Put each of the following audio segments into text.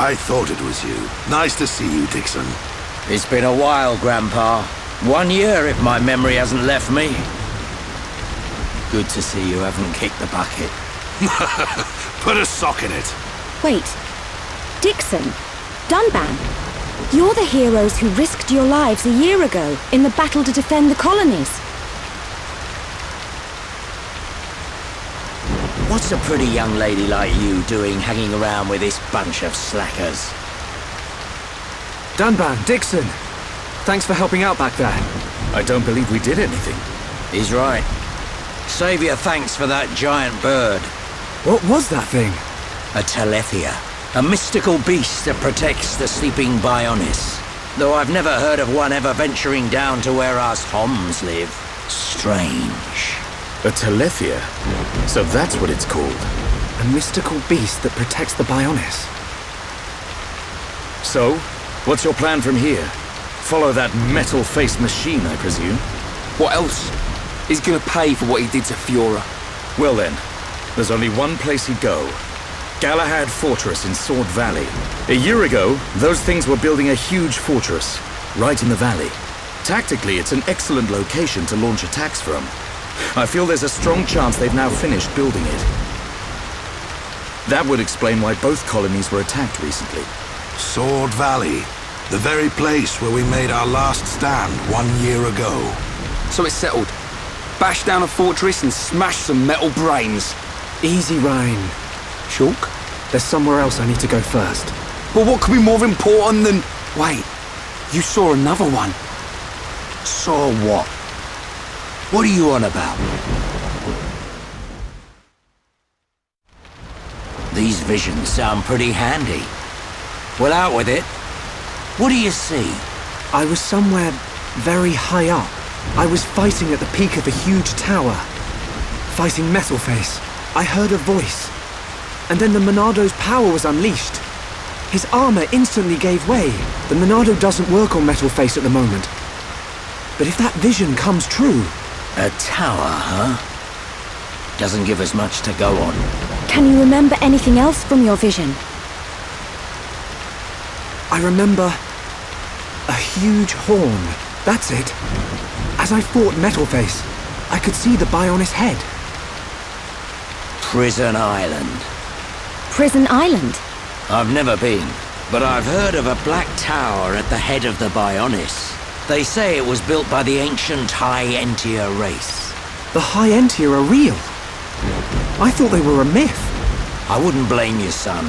I thought it was you. Nice to see you, Dixon. It's been a while, Grandpa. 1 year, if my memory hasn't left me. Good to see you haven't kicked the bucket. Put a sock in it. Wait. Dixon. Dunban. You're the heroes who risked your lives a year ago in the battle to defend the colonies. What's a pretty young lady like you doing hanging around with this bunch of slackers? Dunban, Dixon. Thanks for helping out back there. I don't believe we did anything. He's right. Save your thanks for that giant bird. What was that thing? A Telethia. A mystical beast that protects the sleeping Bionis. Though I've never heard of one ever venturing down to where us Homs live. Strange. A Telethia? So that's what it's called. A mystical beast that protects the Bionis. So, what's your plan from here? Follow that metal-faced machine, I presume? What else? He's gonna pay for what he did to Fiora. Well then, there's only one place he'd go. Galahad Fortress in Sword Valley. A year ago, those things were building a huge fortress, right in the valley. Tactically, it's an excellent location to launch attacks from. I feel there's a strong chance they've now finished building it. That would explain why both colonies were attacked recently. Sword Valley. The very place where we made our last stand 1 year ago. So it's settled. Bash down a fortress and smash some metal brains. Easy, Ryan. Shulk? There's somewhere else I need to go first. But what could be more important than... Wait, you saw another one. Saw what? What are you on about? These visions sound pretty handy. Well, out with it. What do you see? I was somewhere very high up. I was fighting at the peak of a huge tower. Fighting Metalface. I heard a voice. And then the Monado's power was unleashed. His armor instantly gave way. The Monado doesn't work on Metalface at the moment. But if that vision comes true... A tower, huh? Doesn't give us much to go on. Can you remember anything else from your vision? I remember... a huge horn. That's it. As I fought Metalface, I could see the Bionis head. Prison Island. Prison Island? I've never been, but I've heard of a black tower at the head of the Bionis. They say it was built by the ancient High Entia race. The High Entia are real. I thought they were a myth. I wouldn't blame you, son.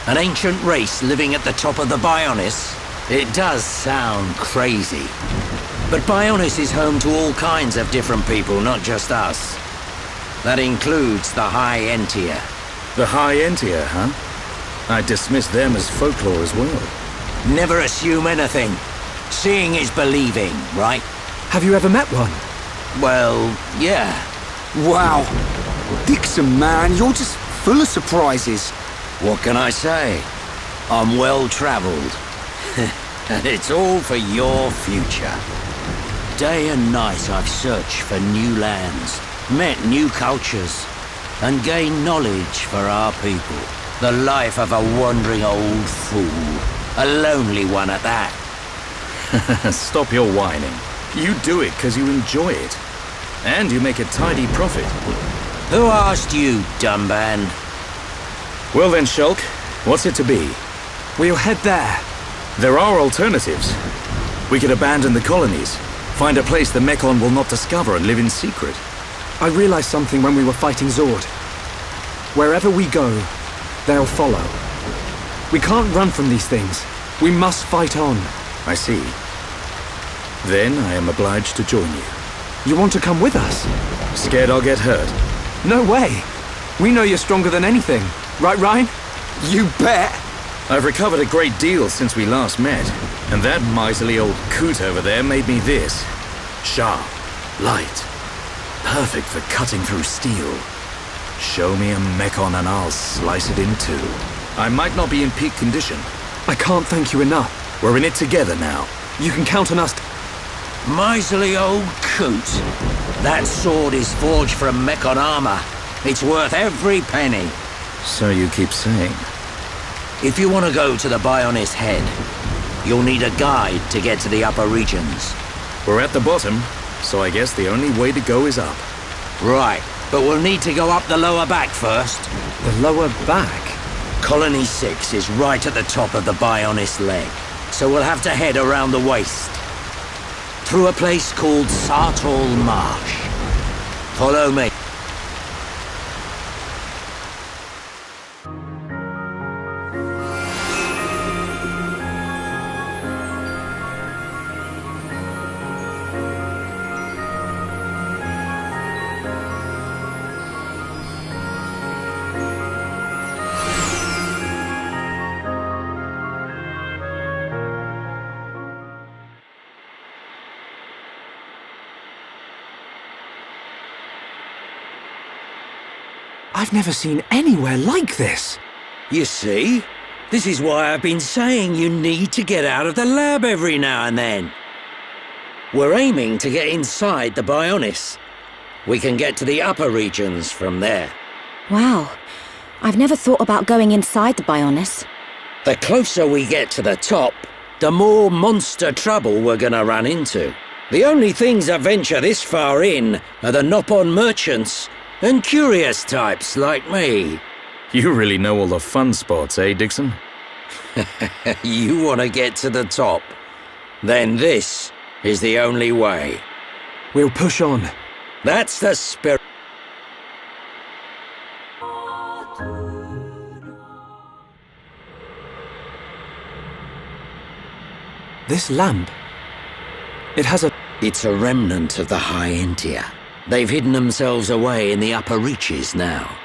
An ancient race living at the top of the Bionis? It does sound crazy. But Bionis is home to all kinds of different people, not just us. That includes the High Entia. The High Entia, huh? I dismiss them as folklore as well. Never assume anything. Seeing is believing, right? Have you ever met one? Well, yeah. Wow. Dixon, man, you're just full of surprises. What can I say? I'm well-traveled. And it's all for your future. Day and night I've searched for new lands, met new cultures, and gained knowledge for our people. The life of a wandering old fool. A lonely one at that. Stop your whining. You do it because you enjoy it. And you make a tidy profit. Who asked you, Dunban? Well then, Shulk, what's it to be? We'll head there. There are alternatives. We could abandon the colonies, find a place the Mekon will not discover and live in secret. I realized something when we were fighting Zord. Wherever we go, they'll follow. We can't run from these things. We must fight on. I see. Then I am obliged to join you. You want to come with us? Scared I'll get hurt? No way! We know you're stronger than anything. Right, Ryan? You bet! I've recovered a great deal since we last met. And that miserly old coot over there made me this. Sharp, light, perfect for cutting through steel. Show me a Mekon and I'll slice it in two. I might not be in peak condition. I can't thank you enough. We're in it together now. You can count on us. Miserly old coot. That sword is forged from Mekon armor. It's worth every penny. So you keep saying. If you want to go to the Bionis Head, you'll need a guide to get to the upper regions. We're at the bottom, so I guess the only way to go is up. Right, but we'll need to go up the lower back first. The lower back? Colony 6 is right at the top of the Bionis leg, so we'll have to head around the waist. Through a place called Satorl Marsh. Follow me. I've never seen anywhere like this. You see? This is why I've been saying you need to get out of the lab every now and then. We're aiming to get inside the Bionis. We can get to the upper regions from there. Wow. I've never thought about going inside the Bionis. The closer we get to the top, the more monster trouble we're gonna run into. The only things that venture this far in are the Nopon merchants and curious types like me. You really know all the fun spots, eh, Dixon? You want to get to the top? Then this is the only way. We'll push on. That's the spirit. This lamp. It has a... It's a remnant of the High Entia. They've hidden themselves away in the upper reaches now.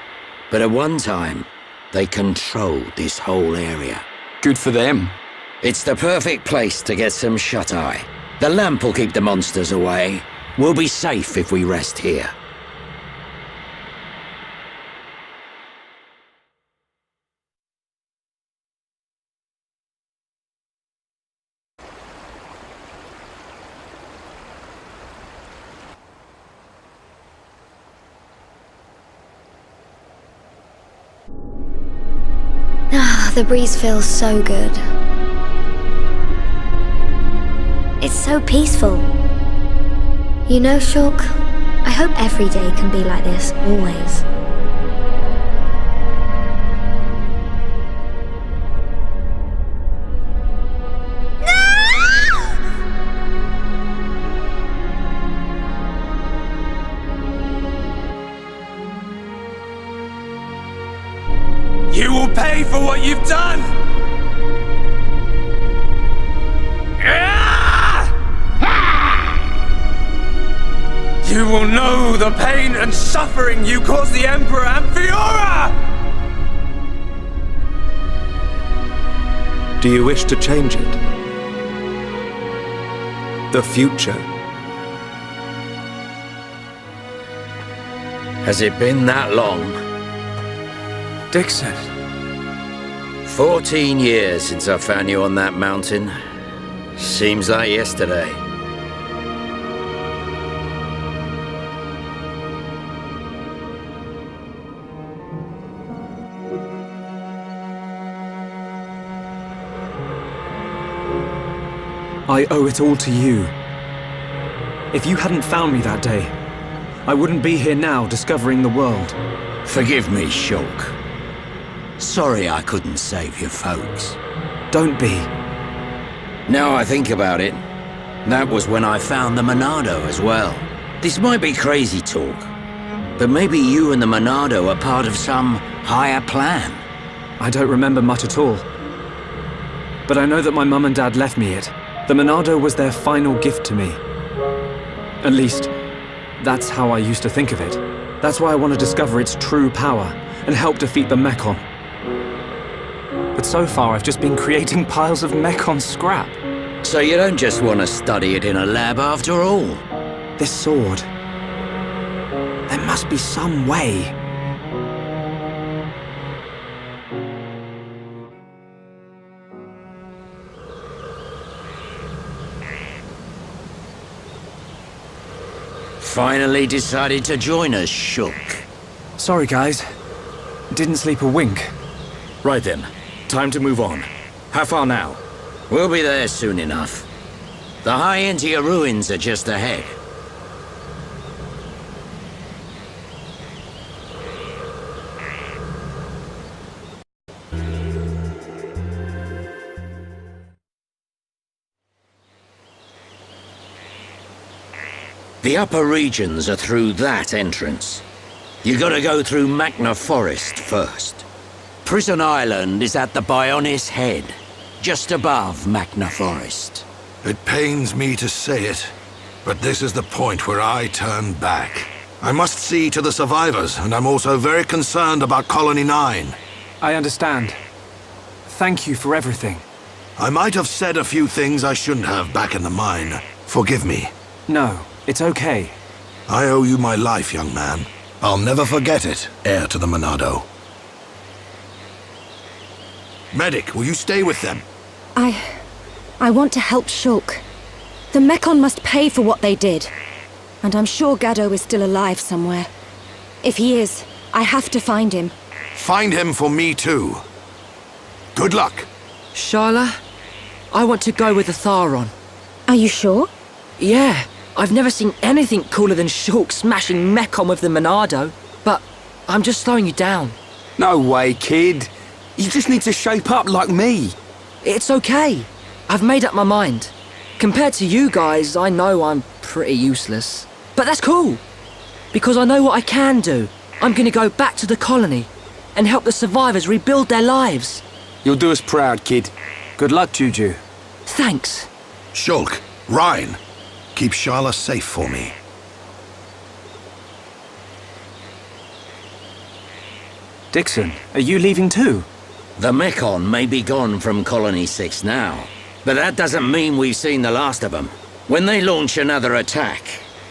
But at one time, they controlled this whole area. Good for them. It's the perfect place to get some shut-eye. The lamp will keep the monsters away. We'll be safe if we rest here. The breeze feels so good. It's so peaceful. You know, Shulk, I hope every day can be like this, always. You will pay for what you've done! You will know the pain and suffering you caused the Emperor and Fiora! Do you wish to change it? The future? Has it been that long? Dixon. 14 years since I found you on that mountain. Seems like yesterday. I owe it all to you. If you hadn't found me that day, I wouldn't be here now discovering the world. Forgive me, Shulk. Sorry I couldn't save your folks. Don't be. Now I think about it, that was when I found the Monado as well. This might be crazy talk, but maybe you and the Monado are part of some higher plan. I don't remember much at all. But I know that my mum and dad left me it. The Monado was their final gift to me. At least, that's how I used to think of it. That's why I want to discover its true power and help defeat the Mechon. But so far, I've just been creating piles of Mechon scrap. So you don't just want to study it in a lab after all? This sword... there must be some way. Finally decided to join us, Shulk. Sorry, guys. Didn't sleep a wink. Right then. Time to move on. How far now? We'll be there soon enough. The High Intia ruins are just ahead. The upper regions are through that entrance. You gotta go through Magna Forest first. Prison Island is at the Bionis head, just above Magna Forest. It pains me to say it, but this is the point where I turn back. I must see to the survivors, and I'm also very concerned about Colony 9. I understand. Thank you for everything. I might have said a few things I shouldn't have back in the mine. Forgive me. No, it's okay. I owe you my life, young man. I'll never forget it, heir to the Monado. Medic, will you stay with them? I want to help Shulk. The Mekon must pay for what they did. And I'm sure Gaddo is still alive somewhere. If he is, I have to find him. Find him for me too. Good luck. Shyla, I want to go with the Tharon. Are you sure? Yeah, I've never seen anything cooler than Shulk smashing Mekon with the Monado. But I'm just slowing you down. No way, kid. You just need to shape up like me. It's okay. I've made up my mind. Compared to you guys, I know I'm pretty useless. But that's cool. Because I know what I can do. I'm gonna go back to the colony and help the survivors rebuild their lives. You'll do us proud, kid. Good luck, Juju. Thanks. Shulk, Ryan, keep Shyla safe for me. Dixon, are you leaving too? The Mekon may be gone from Colony 6 now, but that doesn't mean we've seen the last of them. When they launch another attack,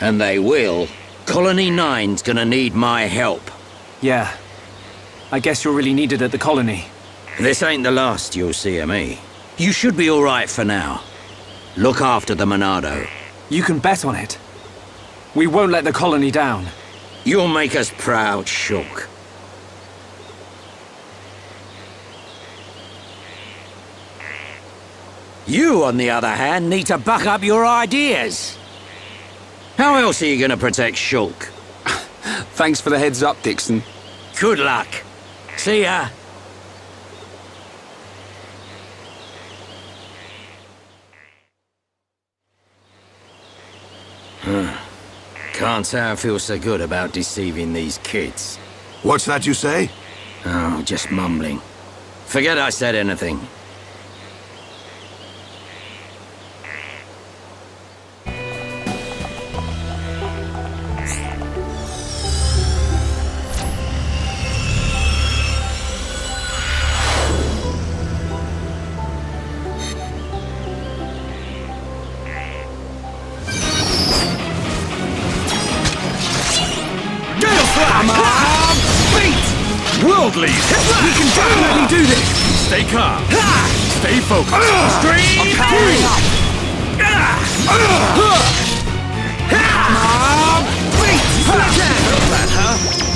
and they will, Colony 9's gonna need my help. Yeah. I guess you're really needed at the colony. This ain't the last you'll see of me. You should be alright for now. Look after the Monado. You can bet on it. We won't let the colony down. You'll make us proud, Shulk. You, on the other hand, need to buck up your ideas. How else are you gonna protect Shulk? Thanks for the heads up, Dixon. Good luck. See ya. Can't say I feel so good about deceiving these kids. What's that you say? Oh, just mumbling. Forget I said anything. Worldly! We can definitely do this! Stay calm. Stay focused. Stream!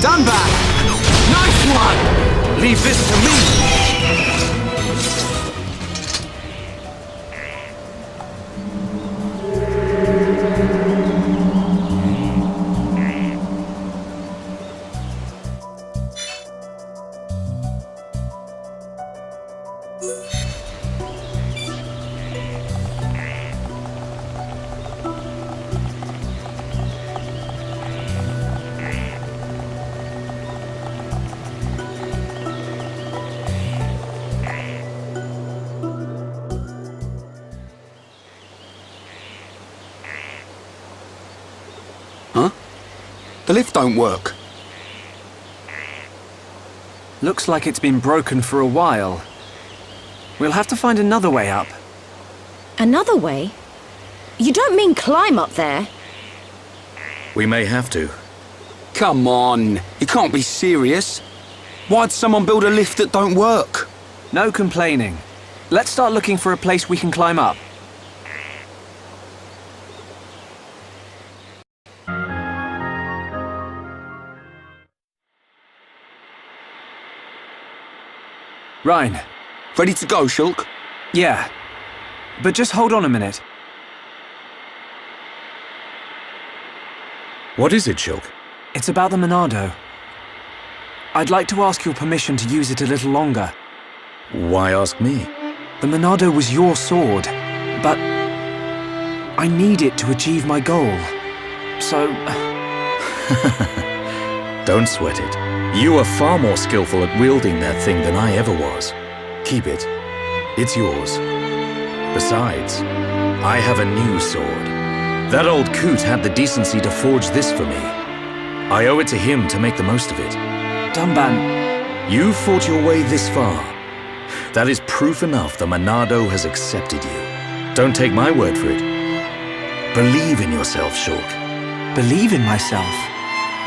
Done back! Nice one! Leave this to me! Huh? The lift don't work. Looks like it's been broken for a while. We'll have to find another way up. Another way? You don't mean climb up there? We may have to. Come on, you can't be serious. Why'd someone build a lift that don't work? No complaining. Let's start looking for a place we can climb up. Ryan, Ready to go, Shulk? Yeah. But just hold on a minute. What is it, Shulk? It's about the Monado. I'd like to ask your permission to use it a little longer. Why ask me? The Monado was your sword, but I need it to achieve my goal. So... Don't sweat it. You are far more skillful at wielding that thing than I ever was. Keep it. It's yours. Besides, I have a new sword. That old coot had the decency to forge this for me. I owe it to him to make the most of it. Dunban... You fought your way this far. That is proof enough the Monado has accepted you. Don't take my word for it. Believe in yourself, Shulk. Believe in myself?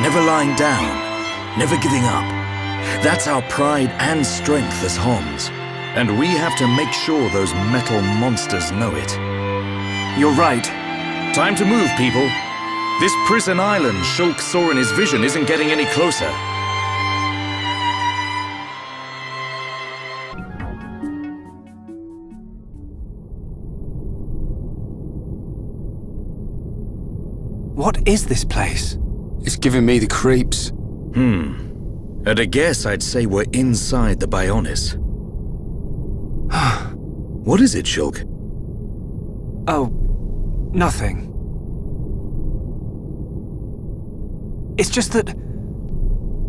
Never lying down, never giving up. That's our pride and strength as Homs. And we have to make sure those metal monsters know it. You're right. Time to move, people. This prison island Shulk saw in his vision isn't getting any closer. What is this place? It's giving me the creeps. At a guess, I'd say we're inside the Bionis. What is it, Shulk? Oh, nothing. It's just that...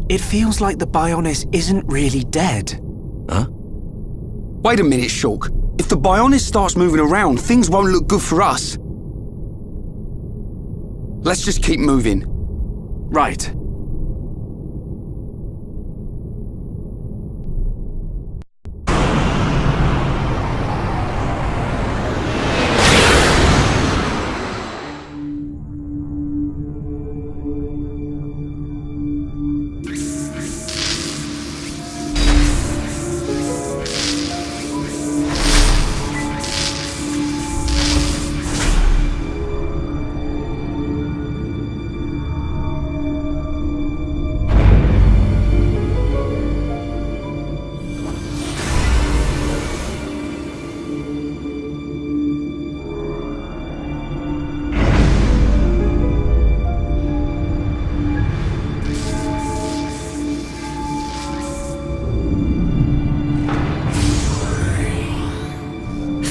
it feels like the Bionis isn't really dead. Huh? Wait a minute, Shulk. If the Bionis starts moving around, things won't look good for us. Let's just keep moving. Right.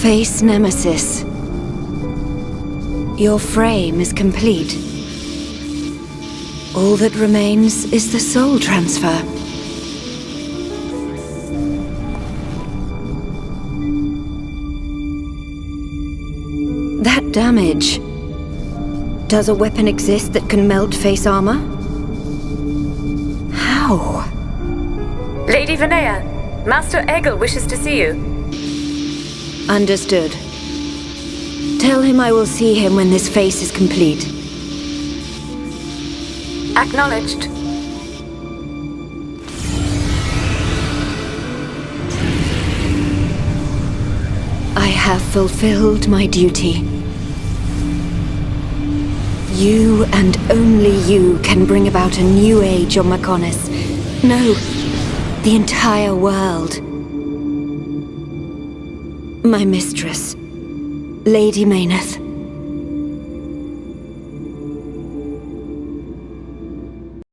Face Nemesis. Your frame is complete. All that remains is the soul transfer. That damage... Does a weapon exist that can melt face armor? How? Lady Vinaya, Master Egil wishes to see you. Understood. Tell him I will see him when this face is complete. Acknowledged. I have fulfilled my duty. You and only you can bring about a new age on Mechonis. No, the entire world. My mistress, Lady Mayneth.